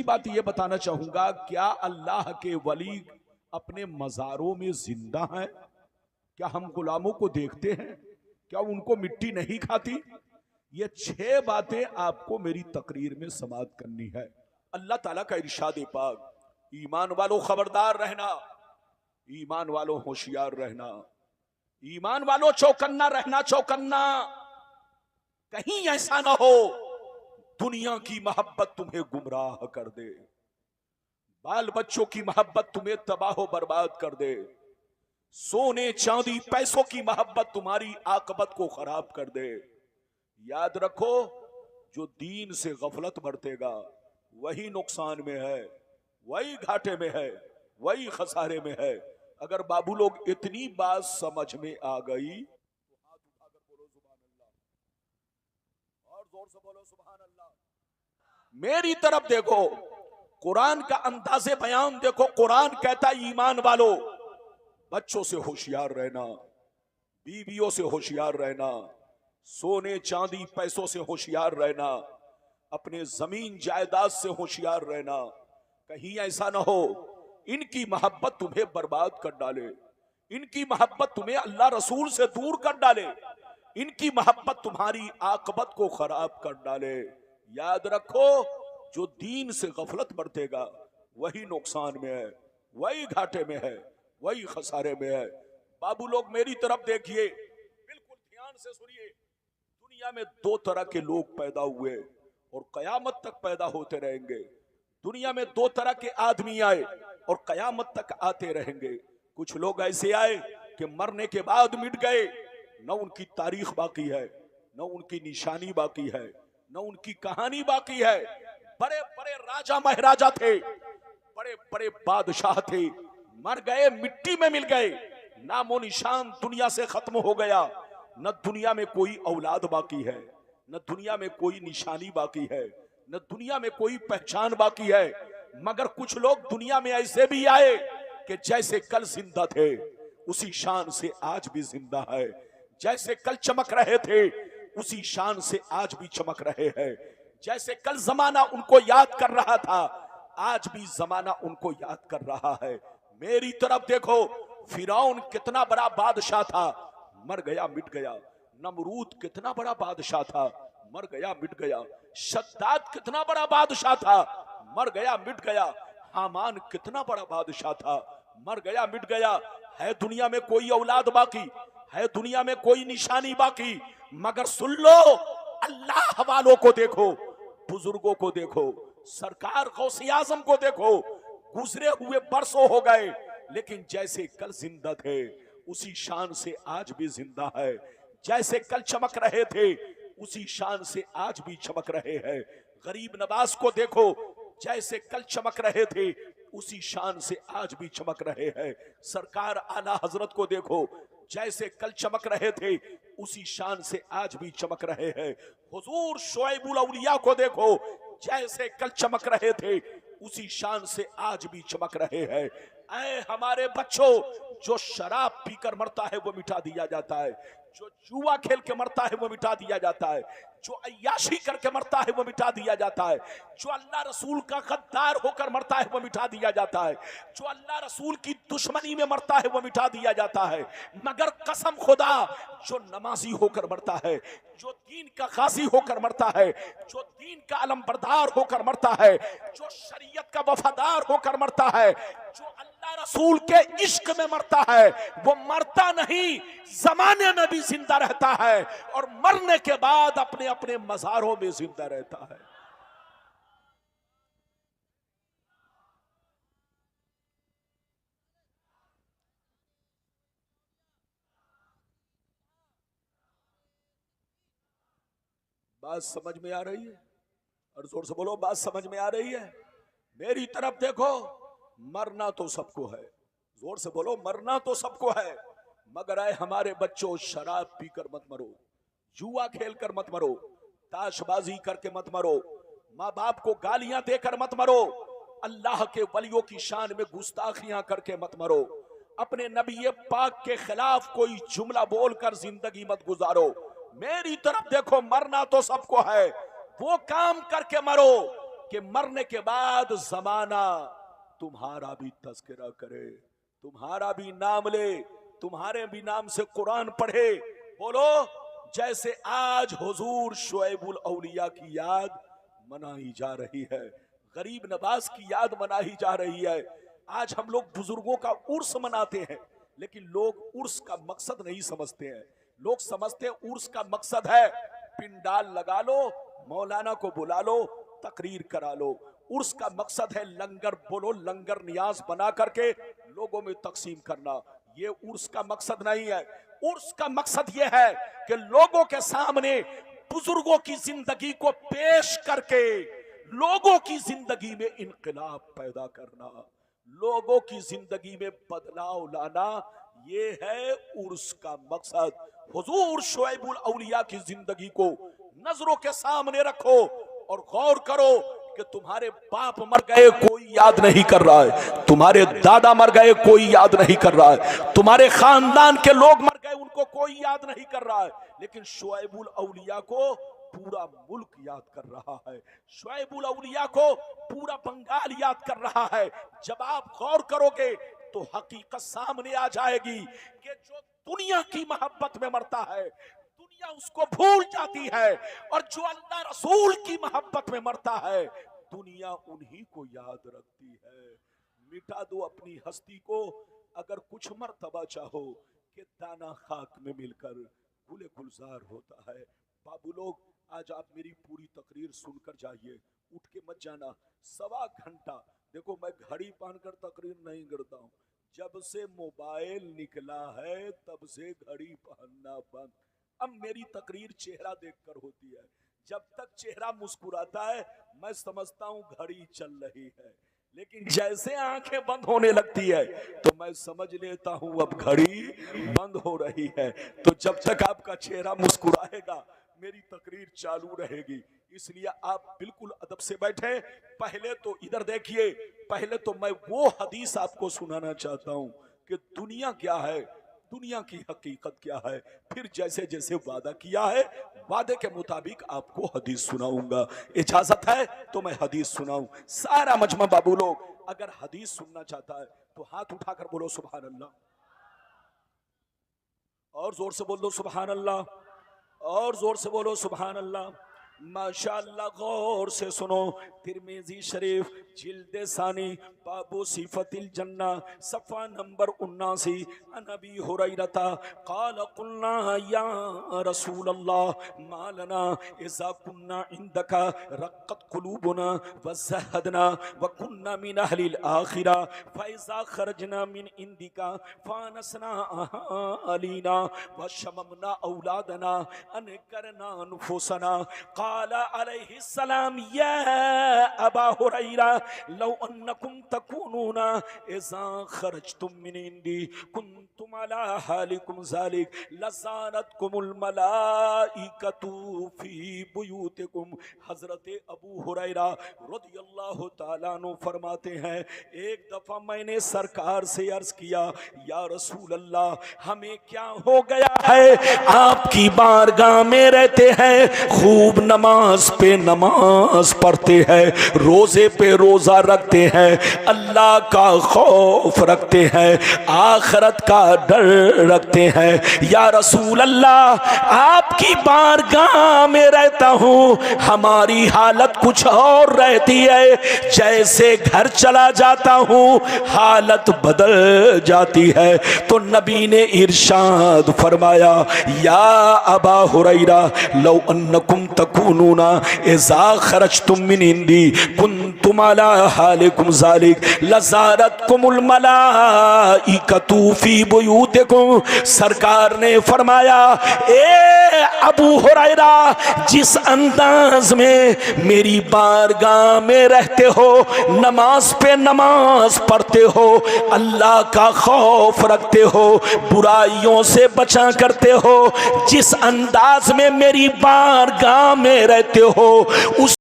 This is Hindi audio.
बात ये बताना चाहूंगा, क्या अल्लाह के वली अपने मज़ारों में जिंदा हैं? क्या हम गुलामों को देखते हैं? क्या उनको मिट्टी नहीं खाती? ये 6 बातें आपको मेरी तकरीर में समाअत करनी है। अल्लाह ताला का इरशाद पाक, ईमान वालों खबरदार रहना, ईमान वालों होशियार रहना, ईमान वालों चौकन्ना रहना, चौकन्ना। कहीं ऐसा ना हो दुनिया की मोहब्बत तुम्हें गुमराह कर दे, बाल बच्चों की मोहब्बत तुम्हें तबाह बर्बाद कर दे, सोने चांदी पैसों की मोहब्बत तुम्हारी आकबत को खराब कर दे। याद रखो, जो दीन से गफलत बरतेगा वही नुकसान में है, वही घाटे में है, वही खसारे में है। अगर बाबू लोग इतनी बात समझ में आ गई तो हाथ उठाकर बोलो सुभान अल्लाह, और जोर से बोलो सुभान अल्लाह। मेरी तरफ देखो, कुरान का अंदाज़े बयान देखो। कुरान कहता है ईमान वालों, बच्चों से होशियार रहना, बीवियों से होशियार रहना, सोने चांदी पैसों से होशियार रहना, अपने जमीन जायदाद से होशियार रहना। कहीं ऐसा ना हो इनकी मोहब्बत तुम्हें बर्बाद कर डाले, इनकी मोहब्बत तुम्हें अल्लाह रसूल से दूर कर डाले, इनकी मोहब्बत तुम्हारी आकबत को खराब कर डाले। याद रखो, जो दीन से गफलत बरतेगा वही नुकसान में है, वही घाटे में है, वही खसारे में है। बाबू लोग मेरी तरफ देखिए, बिल्कुल ध्यान से सुनिए। दुनिया में 2 तरह के लोग पैदा हुए और कयामत तक पैदा होते रहेंगे। दुनिया में 2 तरह के आदमी आए और कयामत तक आते रहेंगे। कुछ लोग ऐसे आए कि मरने के बाद मिट गए, न उनकी तारीख बाकी है, न उनकी निशानी बाकी है, न उनकी कहानी बाकी है। बड़े बड़े राजा महाराजा थे, बड़े बड़े बादशाह थे, मर गए, मिट्टी में मिल गए, नामो निशान दुनिया से खत्म हो गया। न दुनिया में कोई औलाद बाकी है, न दुनिया में कोई निशानी बाकी है, न दुनिया में कोई पहचान बाकी है। मगर कुछ लोग दुनिया में ऐसे भी आए कि जैसे कल जिंदा थे उसी शान से आज भी जिंदा है, जैसे कल चमक रहे थे उसी शान से आज भी चमक रहे हैं, जैसे कल जमाना उनको याद कर रहा था आज भी जमाना उनको याद कर रहा है। मेरी तरफ देखो, फिरौन कितना बड़ा बादशाह था, मर गया मिट गया। नमरूद कितना बड़ा बादशाह था, मर गया मिट गया। शद्दाद कितना बड़ा बादशाह था, मर गया मिट गया। हामान कितना बड़ा बादशाह था, मर गया मिट गया। है दुनिया में कोई औलाद बाकी, है दुनिया में कोई निशानी बाकी। मगर सुन लो, अल्लाह वालों को देखो, बुजुर्गों को देखो, सरकार गौसे आजम को देखो, गुजरे हुए बरसों हो गए लेकिन जैसे कल जिंदा थे उसी शान से आज भी जिंदा है, जैसे कल चमक रहे थे उसी शान से आज भी चमक रहे हैं। गरीब नवाज को देखो, जैसे कल चमक रहे थे उसी शान से आज भी चमक रहे हैं। सरकार आला हजरत को देखो, जैसे कल चमक रहे थे उसी शान से आज भी चमक रहे हैं। हुजूर शुएबुल औलिया को देखो, जैसे कल चमक रहे थे उसी शान से आज भी चमक रहे हैं। ऐ हमारे बच्चों, जो शराब पीकर मरता है वो मिटा दिया जाता है, जो जुआ खेल के मरता है वो मिटा दिया जाता है, जो अय्याशी करके मरता है वो मिटा दिया जाता है, जो अल्लाह रसूल का गद्दार होकर मरता है वो मिटा दिया जाता है, जो अल्लाह रसूल की दुश्मनी में मरता है वो मिटा दिया जाता है। मगर कसम खुदा, जो नमाजी होकर मरता है, जो दीन का गाजी होकर मरता है, जो दीन का अलमबरदार होकर मरता है, जो शरीयत का वफादार होकर मरता है, जो अल्लाह रसूल के इश्क में मरता है, वो मरता नहीं, जमाने में भी जिंदा रहता है और मरने के बाद अपने अपने मज़ारों में जिंदा रहता है। बात समझ में आ रही है? और जोर से बोलो, बात समझ में आ रही है? मेरी तरफ देखो, मरना तो सबको है, जोर से बोलो, मरना तो सबको है। मगर आए हमारे बच्चों, शराब पीकर मत मरो, जुआ खेलकर मत मरो, ताशबाजी करके मत मरो, माँ बाप को गालियां देकर मत मरो, अल्लाह के वलियों की शान में गुस्ताखियां करके मत मरो, अपने नबी पाक के खिलाफ कोई जुमला बोलकर जिंदगी मत गुजारो। मेरी तरफ देखो, मरना तो सबको है, वो काम करके मरो कि मरने के बाद जमाना तुम्हारा भी तज़किरा करे, तुम्हारा भी नाम ले, तुम्हारे भी नाम से कुरान पढ़े। बोलो, जैसे आज हुजूर शुएबुल औलिया की याद मनाई जा रही है, गरीब नवाज की याद मनाई जा रही है। आज हम लोग बुजुर्गों का उर्स मनाते हैं, लेकिन लोग उर्स का मकसद नहीं समझते हैं। लोग समझते हैं उर्स का मकसद है पिंडाल लगा लो, मौलाना को बुला लो, तकरीर करा लो। उर्स का मकसद है लंगर बोलो, लंगर नियाज बना करके लोगों में तकसीम करना। ये उर्स का मकसद नहीं है। उर्स का मकसद ये है कि लोगों के सामने बुजुर्गों की जिंदगी को पेश करके लोगों की जिंदगी में इनकलाब पैदा करना, लोगों की जिंदगी में बदलाव लाना, ये है उर्स का मकसद। हुजूर शुएबुल औलिया की जिंदगी को नजरों के सामने रखो और गौर करो कि तुम्हारे बाप मर गए कोई याद नहीं कर रहा है, तुम्हारे दादा मर गए कोई याद नहीं कर रहा है, तुम्हारे खानदान के लोग मर गए उनको कोई याद नहीं कर रहा है, लेकिन शुएबुल औलिया को पूरा मुल्क याद कर रहा है, शुएबुल औलिया को पूरा बंगाल याद कर रहा है। जब आप गौर करोगे तो हकीकत सामने आ जाएगी कि जो दुनिया की मोहब्बत में मरता है दुनिया उसको भूल जाती है, और जो अल्लाह रसूल की मोहब्बत में मरता है दुनिया उन्हीं को याद रखती है। मिटा दो अपनी हस्ती को अगर कुछ मर्तबा चाहो कि दाना खाक में मिलकर गुले गुलजार होता है। बाबू लोग, आज आप मेरी पूरी तकरीर सुनकर जाइए, उठ के मत जाना। 1.25 घंटा, देखो मैं घड़ी पहनकर तकरीर नहीं करता हूँ, जब से मोबाइल निकला है तब से घड़ी पहनना बंद। अब मेरी तकरीर चेहरा देखकर होती है, जब तक चेहरा मुस्कुराता है मैं समझता हूँ घड़ी चल रही है, लेकिन जैसे आंखें बंद होने लगती है तो मैं समझ लेता हूँ अब घड़ी बंद हो रही है। तो जब तक आपका चेहरा मुस्कुराएगा मेरी तकरीर चालू रहेगी, इसलिए आप बिल्कुल अदब से बैठे। पहले तो इधर देखिए, पहले तो मैं वो हदीस आपको सुनाना चाहता हूँ कि दुनिया क्या है, दुनिया की हकीकत क्या है, फिर जैसे जैसे वादा किया है वादे के मुताबिक आपको हदीस सुनाऊंगा। इजाजत है तो मैं हदीस सुनाऊं। सारा मजमा बाबू लोग अगर हदीस सुनना चाहता है तो हाथ उठाकर बोलो सुभान अल्लाह, और जोर से बोल दो सुभान अल्लाह, और जोर से बोलो सुभान अल्लाह। माशाअल्लाह, गौर से सुनो। तिरमिजी शरीफ जिल्द सानी बाबू सिफतिल जन्ना सफ़ा नंबर 79। अनबी हुरैरता क़ाल क़ुलना या रसूल अल्लाह मा लना इज़ा कुन्ना इंदका रक़्क़त क़ुलूबुना व ज़हदना व कुन्ना मिन अहलिल आखिरा फ़इज़ा ख़रजना मिन इंदिका फ़ानसना अलीना व शममना औलादना अनकरना अनफुसना। क़ाल अलैहिस्सलाम या अबा हुरैरा लौ अन्नकुम तकूनूना इज़ा खरजतुम मिन इंदी कुन्तुम अला हालिकुम ज़ालिक लज़ारतकुमुल मलाइकतु फी बुयूतिकुम। हज़रत अबू हुरैरा रज़ियल्लाहु ताला अन्हु फरमाते हैं, एक दफ़ा मैंने सरकार से अर्ज़ किया, या रसूल अल्लाह हमें क्या हो गया है, आपकी बारगाह में रहते हैं, खूब नमाज पे नमाज पढ़ते हैं, रोजे पे रोजा रखते हैं, अल्लाह का खौफ रखते हैं, आखिरत का डर रखते हैं, या रसूल अल्लाह आपकी बारगाह में रहता हूँ, हमारी हालत कुछ और रहती है, जैसे घर चला जाता हूँ हालत बदल जाती है। तो नबी ने इरशाद फरमाया, या अबा हुरैरा लौ अन्नकुम तकूनूना इज़ा खरजतुम मिन इंदी कुन्तुम अला हालिकुम ज़ालिक लज़ारतकुमुल मलाइकतु फी बुयूतिकुम। सरकार ने फरमाया, ए अबू हुरैरा जिस अंदाज में मेरी बारगाह में रहते हो, नमाज पे नमाज पढ़ते हो, अल्लाह का खौफ रखते हो, बुराइयों से बचा करते हो, जिस अंदाज में मेरी बारगाह में रहते हो उस